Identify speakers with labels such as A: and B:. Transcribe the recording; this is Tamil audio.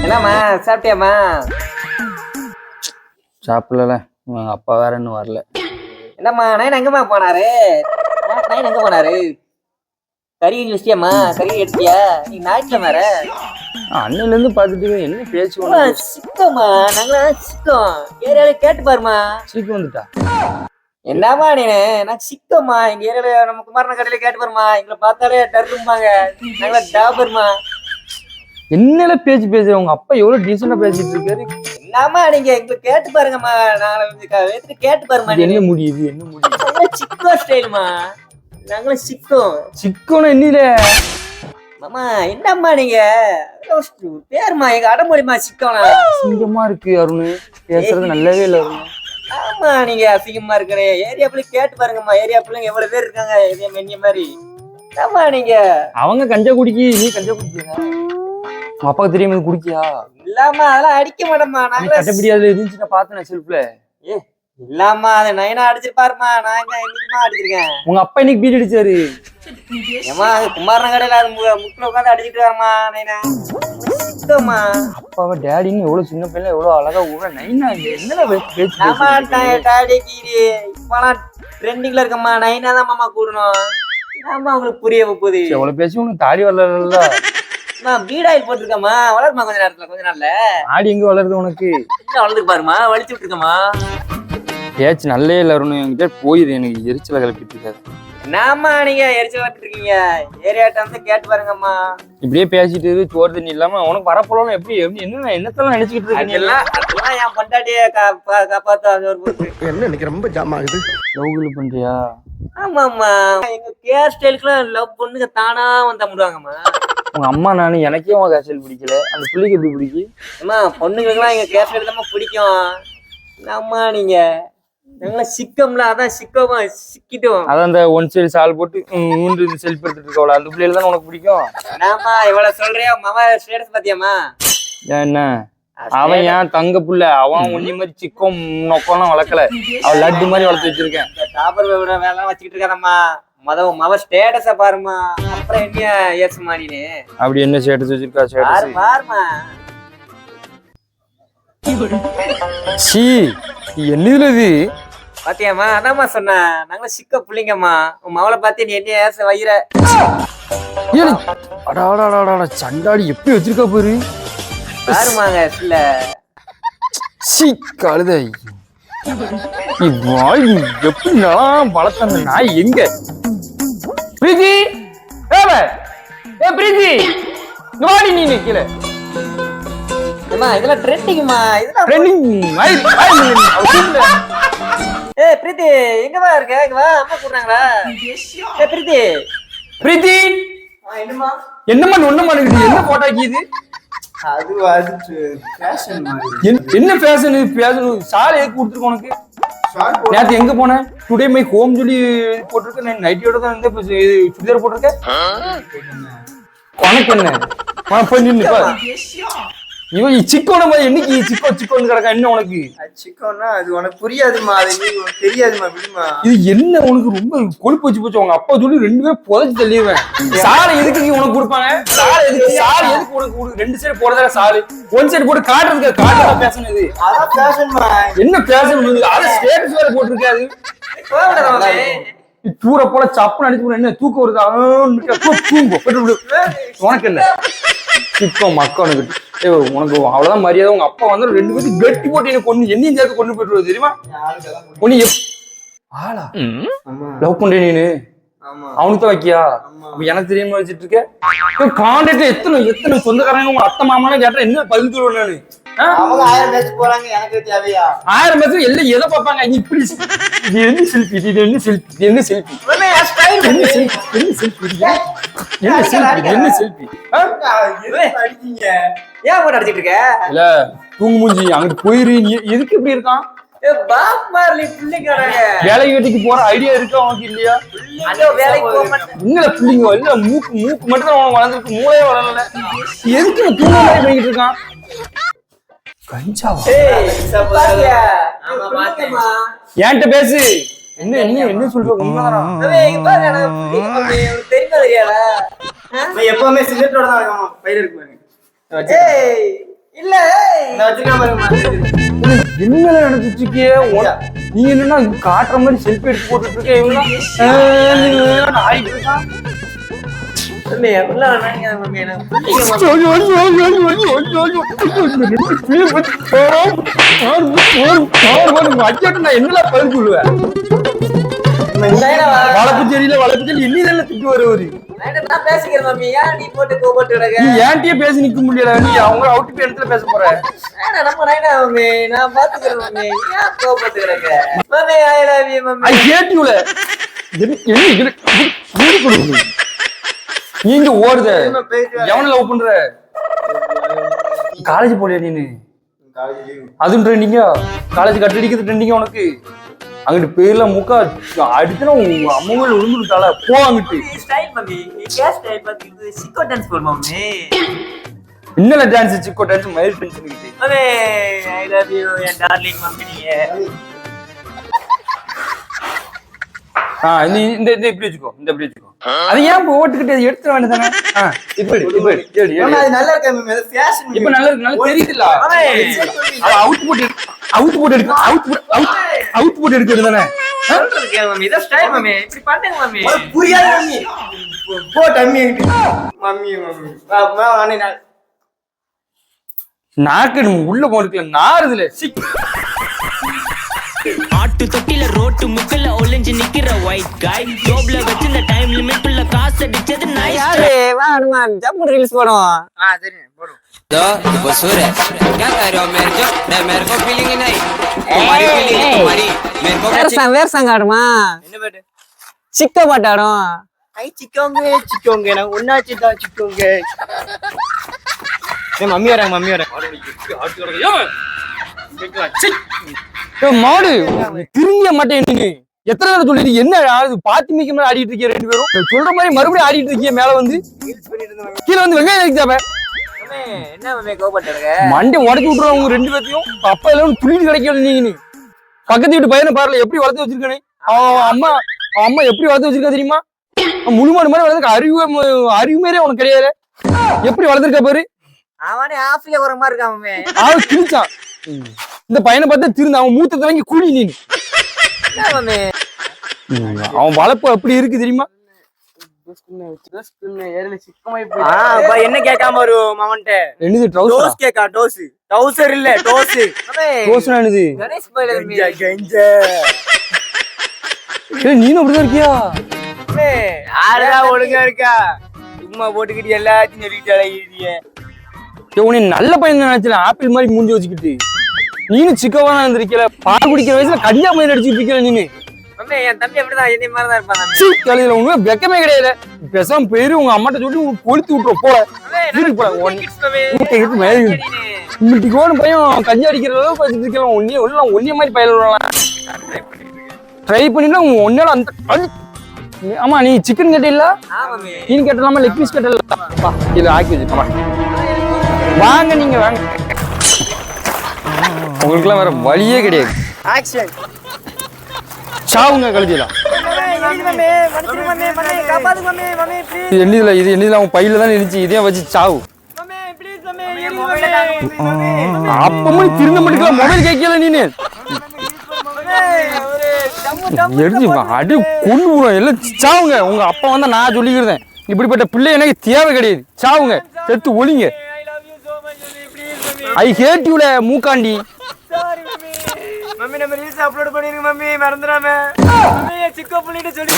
A: என்னம்மா சாப்பிட்டியாம்மா?
B: சாப்பிடல, அப்பா வேற இன்னும் வரல.
A: என்னம்மா நைன் எங்கம்மா போனாரு? நைன் எங்க போனாரு? கறி வச்சிட்டியாம்மா? கறி எடுத்தியா? நீ ஞாயிற்றுல வேற
B: அன்னையில இருந்து பாத்துட்டு என்ன பேச்சு
A: சிக்கம்மா. நாங்களா சிக்கம் ஏரியால கேட்டு பாருமா.
B: சீக்கிரம் வந்துட்டா.
A: என்னம்மா நீ? நான் சிக்கம்மா எங்க ஏரியால நம்ம குமாரன கடையில கேட்டு பாருமா. எங்களை பார்த்தாலே டரும்பாங்க. நாங்களா டாபர்மா.
B: என்னல பேச்சு பேசுற? உங்க அப்பா எவ்வளவு டீசெண்டா பேசிட்டு இருக்காரு.
A: என்னம்மா நீங்க எங்களை கேட்டு பாருங்கம்மா. நாங்க கேட்டு பாருமா.
B: என்ன முடியுது? என்ன முடியுது?
A: சிக்கோ ஸ்டைல்மா. நாங்களும் சிக்கோம்.
B: சிக்கோன்னு என்னில
A: மாமா என்னம்மா நீங்க பேருமா எங்க அடமொழிமா சிக்கோனா.
B: அசிங்கமா இருக்கு அருண், பேசுறது நல்லாவே இல்ல அருண்.
A: ஆமா நீங்க அசிங்கமா இருக்கிற ஏரியா பிள்ளை கேட்டு பாருங்கம்மா. ஏரியா பிள்ளைங்க எவ்வளவு பேர் இருக்காங்க இதே மென்னிய மாதிரி. ஆமா நீங்க
B: அவங்க கஞ்சா குடிக்கி, நீ கஞ்சா குடிக்கியா? உங்க அப்பாவுக்கு தெரியாம குடிக்கியா?
A: இல்லாம அதெல்லாம் அடிக்க மாட்டோம்மா. நாங்க
B: கட்டப்படியாதுல இருந்துச்சு, நான் பார்த்தேன் செல்ஃப்ல.
A: இல்லாம அதை நைனா அடிச்சிருப்பாருமா. நான் என்னமா அடிச்சிருக்கேன்?
B: உங்க அப்பா இன்னைக்கு பீட் அடிச்சாரு.
A: ஏமா குமாரன கடையில முக்கில உட்காந்து அடிச்சுட்டு வரமா நைனா. சிக்கம்மா
B: அப்பாவை டேடின்னு எவ்வளவு சின்ன பையன் எவ்வளவு அழகா ஊற நைனா என்ன பேச்சு?
A: ஆமா டாடி கீரி இப்பெல்லாம் ட்ரெண்டிங்ல இருக்கம்மா. நைனா தான் மாமா கூடணும். ஆமா உங்களுக்கு புரிய போகுது.
B: எவ்வளவு பேசி உனக்கு தாடி வளரல.
A: பீடாயில் போட்டிருக்கம்மா. வளருமா கொஞ்ச நேரத்துல, கொஞ்ச நாள்ல.
B: ஆடி எங்க வளருது உனக்கு?
A: என்ன வளர்ந்துக்கு பாருமா. வலிச்சு விட்டுருக்கம்மா.
B: பேச்சு நல்லே இல்ல அருண், என்கிட்ட போயிது. எனக்கு எரிச்சல கிளப்பிட்டு இருக்காது.
A: என்னம்மா நீங்க எரிச்சல் வந்துட்டு இருக்கீங்க? ஏரியாட்ட வந்து கேட்டு பாருங்கம்மா.
B: இப்படியே பேசிட்டு சோறு தண்ணி இல்லாம உனக்கு வரப்போலாம் எப்படி எப்படி என்ன என்னத்தெல்லாம் நினைச்சுக்கிட்டு இருக்கீங்க?
A: அதெல்லாம் என் பொண்டாட்டிய காப்பாத்த
C: என்ன இன்னைக்கு ரொம்ப ஜாம் ஆகுது.
B: லவ் பண்றியா?
A: ஆமாம்மா எங்க கேர் ஸ்டைலுக்குலாம் லவ் பொண்ணுங்க தானா வந்து முடுவாங்கம்மா.
B: உங்க அம்மா நானு எனக்கே உங்க கேர் பிடிக்கல, அந்த பிள்ளைக்கு எப்படி பிடிக்கும்?
A: அம்மா பொண்ணுங்களுக்குலாம் எங்க கேர் ஸ்டைல் தான் பிடிக்கும். அம்மா நீங்க நாங்களா சிக்கம்ல, அதான் சிக்கமா சிக்கிட்டோம்.
B: அதான் அந்த ஒன் சைடு சால் போட்டு மூன்று செல்ஃப் எடுத்துட்டு இருக்கவள அந்த பிள்ளைல தான் உனக்கு பிடிக்கும்.
A: ஆமா இவ்வளவு சொல்றியா? மாமா ஸ்டேட்டஸ் பாத்தியாமா?
B: என்ன அவன் ஏன் தங்க புள்ள, அவன் உன்னை மாதிரி சிக்கம் நொக்கம்லாம் வளர்க்கல, அவன் லட்டு மாதிரி வளர்த்து வச்சிருக்கேன்.
A: டாபர் வேலை வச்சுக்கிட்டு இருக்காதம்மா. மவ ஸ்டேட்டஸ பாருமா. அப்புறம் என்ன ஏசுமா நீனு?
B: அப்படி என்ன ஸ்டேட்டஸ் வச்சிருக்கா? ஸ்டேட்டஸ்
A: பாருமா.
B: சி என்னதுல இது
A: பாத்தியாமா? அதாம்மா சொன்னேன் நாங்களும் சிக்க புள்ளிங்கம்மா. உன் மவளை பார்த்து நீ என்ன ஏச வயிற.
B: அடாடாடாடா சண்டாடி எப்படி வச்சிருக்கா பாரு.
A: பாருமாங்க இல்ல
B: சி கழுதை எப்படி நான் வளர்த்த நாய் எங்க? பிரீத்தி பிரீத்தி வாடி நீ நிக்கல.
A: இதெல்லாம் ட்ரெண்டிங்மா. இதெல்லாம் பிரீத்தி எங்கவா இருக்க? இங்க வா, அம்மா கூப்பிடுறாங்களா? பிரீத்தி
B: பிரீத்தி
A: என்னமா
B: என்னமா ஒண்ணுமா இருக்குது? என்ன போட்டாக்கி இது? என்ன ஃபேஷன்? ஃபேஷன் சாலை எதுக்கு கொடுத்துருக்க உனக்கு? நேத்து எங்க போன? டுடே மை ஹோம் சொல்லி போட்டிருக்க. நைட்டியோட தான் சுடிதார் போட்டிருக்க. உனக்கு என்ன போய் நின்று இவன் சிக்கோன மாதிரி என்னைக்கு சிக்கோன்னு கிடக்கா? என்ன உனக்கு
C: சிக்கோன்னா அது உனக்கு புரியாதுமா, அது உனக்கு தெரியாதுமா, விடுமா.
B: இது என்ன உனக்கு ரொம்ப கொழுப்பு வச்சு போச்சு. உங்க அப்பா சொல்லி ரெண்டு பேரும் புதைச்சு தள்ளிடுவேன். சாலை எதுக்கு உனக்கு கொடுப்பாங்க? சாலை எதுக்கு உனக்கு? ரெண்டு சைடு போடுறதா சாலை, ஒன் சைடு போட்டு காட்டுறதா பேசணும். இது
C: அதான் பேஷன்மா.
B: என்ன பேசணும்? அதை ஸ்டேட்டஸ் வேற போட்டிருக்காது. தூர போல சப்புன்னு அடிச்சு என்ன தூக்கம் வருது? தூங்கும். உனக்கு என்ன சிக்கம் மக்கனுக்கு? உனக்கு அவ்வளவுதான் மரியாதை. உங்க அப்பா வந்து ரெண்டு பேரும் வெட்டி போட்டு எனக்கு கொண்டு என்னையும் சேர்த்து கொண்டு போயிட்டு தெரியுமா? உன்னை ஆளா லவ் பண்றேன் நீனு? அவனுக்கு தான் வைக்கியா? எனக்கு தெரியாம வச்சுட்டு இருக்க. கான்டாக்ட்ல எத்தனை சொந்தக்காரங்க உங்க அத்தை மாமாலாம் கேட்டா என்ன பதில் சொல்லுவேன் நானு?
C: 1000 பேச்சு போறாங்க, எனக்கு தேவையா?
B: 1000 பேச்சு எல்லாம் எதை பார்ப்பாங்க? நீ இப்படி இது என்ன செல்ஃபி, இது என்ன செல்ஃபி, இது என்ன செல்ஃபி, என்ன செல்ஃபி, என்ன செல்ஃி, என்ன செல்ஃபி, என்ன செல்ஃபி?
C: அடிக்கீங்க
A: ஏன் போட்டு அடிச்சிட்டு இருக்க?
B: இல்ல தூங்கு மூஞ்சி அங்கிட்டு போயிரு. எதுக்கு இப்படி இருக்கான்? வேலைக்கு வீட்டுக்கு போற ஐடியா இருக்கா உனக்கு இல்லையா?
A: வேலைக்கு போக மாட்டேன்.
B: உங்களை பிள்ளைங்க இல்ல மூக்கு மட்டும் தான் வளர்ந்துருக்கு, மூளையே வளரல. எதுக்கு தூங்க மாதிரி போய்கிட்டு இருக்கான்? கஞ்சாவா? என்கிட்ட பேசு. என்ன என்ன என்ன சொல்ற?
C: எப்பவுமே சிகரெட்டோட தான் பயிர் இருக்கு. இல்ல நான் வச்சிருக்கேன் பாருங்க.
B: என்ன நினைச்சிட்டு இருக்கியே நீ என்னன்னா காட்டுற மாதிரி செல்ஃபி எடுத்து போட்டுட்டு இருக்கே ஆயிட்டு இருக்கான்.
C: மம்மி எவ்வளவு அண்ணாங்க மம்மி எனக்கு
B: நான் என்ன பதில் சொல்லுவேன் வளர்ப்பு செடி இன்னிதெல்லாம் திட்டு வருவாரு.
A: நான் பேசிக்கிறேன் மம்மி, ஏன் நீ போட்டு கோபப்பட்டு கிடக்க?
B: நீ ஏன்ட்டியே பேசி நிக்க முடியல, நீ அவங்க அவுட்டு போய் இடத்துல பேச போற.
A: நம்ம நைனா மம்மி, நான் பாத்துக்கிறேன் மம்மி, ஏன் கோபப்பட்டு கிடக்க? Mummy I love you mummy.
B: I hate யூல. நீங்க ஓடுத எவன லவ் பண்ற? காலேஜ் போலியா நீனு? அதுவும் ட்ரெண்டிங்கா? காலேஜ் கட் அடிக்கிறது ட்ரெண்டிங்கா உனக்கு? அங்கிட்டு பேர்ல முக்கா அடிச்சுனா உங்க அம்மாவில் விழுந்துட்டால போ அங்கிட்டு.
A: ஸ்டைல் மம்மி, கேஸ் ஸ்டைல் பாத்து சிக்கோ டான்ஸ் போடு மம்மி.
B: இன்னல டான்ஸ் சிக்கோ டான்ஸ் மயில் டென்ஷன் கிட்ட.
A: Mummy I love you N darling mummy நீயே.
B: நீ இந்த இப்படி வச்சுக்கோ, இந்த இப்படி வச்சுக்கோ. அது ஏன் ஓட்டுக்கிட்டு எடுத்துட வேண்டியதானே? இப்படி
C: அது நல்லா இருக்கா மம்மி? அது ஃபேஷன்.
B: இப்ப நல்லா இருக்கு, நல்லா தெரியுதுல. அவுட் போட் எடுக்கிறது தானே
A: மம்மி. இத ஸ்டைல் மம்மி, இப்படி பண்ணுங்க மம்மி.
C: புரியாது மம்மி. போ டம்மி மம்மி மம்மி நானே
B: நாக்கு உள்ள போடுக்கல நாறுதுல.
D: ஆட்டு தொட்டில ரோட்டு முக்கல ஒளிஞ்சு நிக்கிற ஒயிட் காய் ஜோப்ல வச்சிருந்த டைம் லிமிட் உள்ள காசு அடிச்சது நைஸ்.
A: யாரு வா ஹனுமான் ஜம்ப் ரீல்ஸ் போடுவோம்.
C: சரி போடு.
E: दो वो सूर है क्या कर रहे हो मेरे को फीलिंग ही नहीं तुम्हारी फीलिंग है तुम्हारी मेरे को
A: வேற சாங் ஆடுமா?
C: என்ன பாட்டு?
A: சிக்கோ பாட்டு ஆடும்.
C: ஐ சிக்கோங்க நான் ஒண்ணாச்சுதா சிக்கோங்க. மம்மி வராங்க மம்மி வராங்க.
B: மாடு திரும்பிய மாட்டேன். நீங்க எத்தனை பேர் சொல்லிட்டு என்ன பாத்தி மிக்க மாதிரி ஆடிட்டு இருக்கீங்க ரெண்டு பேரும்? சொல்ற மாதிரி மறுபடியும் ஆடிட்டு இருக்கீங்க. மேல வந்து கீழே வந்து வெங்காயம் வைக்காம
A: என்ன மம்மி கோபப்பட்டு கிடக்க?
B: மண்டை உடச்சு விட்டுருவோம் உங்க ரெண்டு பேர்த்தையும். அப்பா எல்லாம் துளிட்டு கிடைக்கல. நீங்க பக்கத்து வீட்டு பையனை பாருல எப்படி வளர்த்து வச்சிருக்கானே. அம்மா எப்படி வளர்த்து வச்சிருக்கா தெரியுமா? முழுமாடு மாதிரி வளர்த்துக்க அறிவு மாரியே உனக்கு கிடையாது. எப்படி வளர்த்துருக்கா பாரு.
A: அவனே ஆஃப்ல ஒரு மாதிரி இருக்கான் மம்மி.
B: அவன் கிழிச்சான். இந்த பையனை பார்த்தா திருந்த அவன் மூத்தத்தை வாங்கி கூலி நீ.
A: மம்மி
B: அவன் வளர்ப்பு அப்படி இருக்கு தெரியுமா?
C: என்ன கேட்காம வரும் மாமன்ட்ட?
B: என்னது
C: டோஸ் கேக்கா? டவுசர் இல்ல டோஸ்.
B: டோஸ்னா என்னது?
A: கணேஷ் போயில மம்மி.
B: நீனும் அப்படிதான் இருக்கியா?
C: ஆளா ஒழுங்கா இருக்கா? சும்மா போட்டுக்கிட்டு எல்லாத்தையும் சொல்லிட்டு அழகிறிய.
B: உன்னை நல்ல பையன் நினைச்சல. ஆப்பிள் மாதிரி மூஞ்சி வச்சுக்கிட்டு நீனும் சிக்கவா இருந்திருக்கல. பால் குடிக்கிற வயசுல கஞ்சா மாதிரி அடிச்சுட்டு இருக்கல நீனு.
A: மம்மி என் தம்பி அப்படிதான் என்னை மாதிரி தான் இருப்பான் மம்மி.
B: உங்க வெக்கமே கிடையாது. பேசாம பேரு உங்க அம்மாட்ட சொல்லி கொளுத்து விட்டுரும் போல. இன்னைக்கு பையன் கஞ்சா அடிக்கிற அளவுக்கு வச்சுட்டு இருக்கலாம். ஒன்னே மாதிரி பயில ட்ரை பண்ணினா ஒன்னால அந்த. ஆமா நீ சிக்கன் கேட்டல? மீன் கேட்டலாமா? லெக் பீஸ் கேட்டல? இதுல ஆக்கி வச்சுக்கோமா. வாங்க நீங்க வாங்க. உங்களுக்குலாம் வேற வழியே கிடையாது.
C: ஆக்ஷன்
B: சாவுங்க கழுதிலாம். இது என்னதுல அவன் பையில தான் இருந்துச்சு. இதே வச்சு சாவு. அப்பமும் திருந்த மட்டும் மொபைல் கேட்கல நீனு. எடுத்து அடி கொண்டு போறோம் எல்லாம். சாவுங்க. உங்க அப்பா வந்தா நான் சொல்லிக்கிறேன். இப்படிப்பட்ட பிள்ளை எனக்கு தேவை கிடையாது. சாவுங்க, செத்து ஒளிங்க. ஐ ஹேட் யூல மூக்காண்டி.
C: மம்மி நம்ம ரீல்ஸ் அப்லோட் பண்ணிருங்க மம்மி மறந்துடாம. மம்மி சிக்கோ பண்ணிட்டு சொல்லி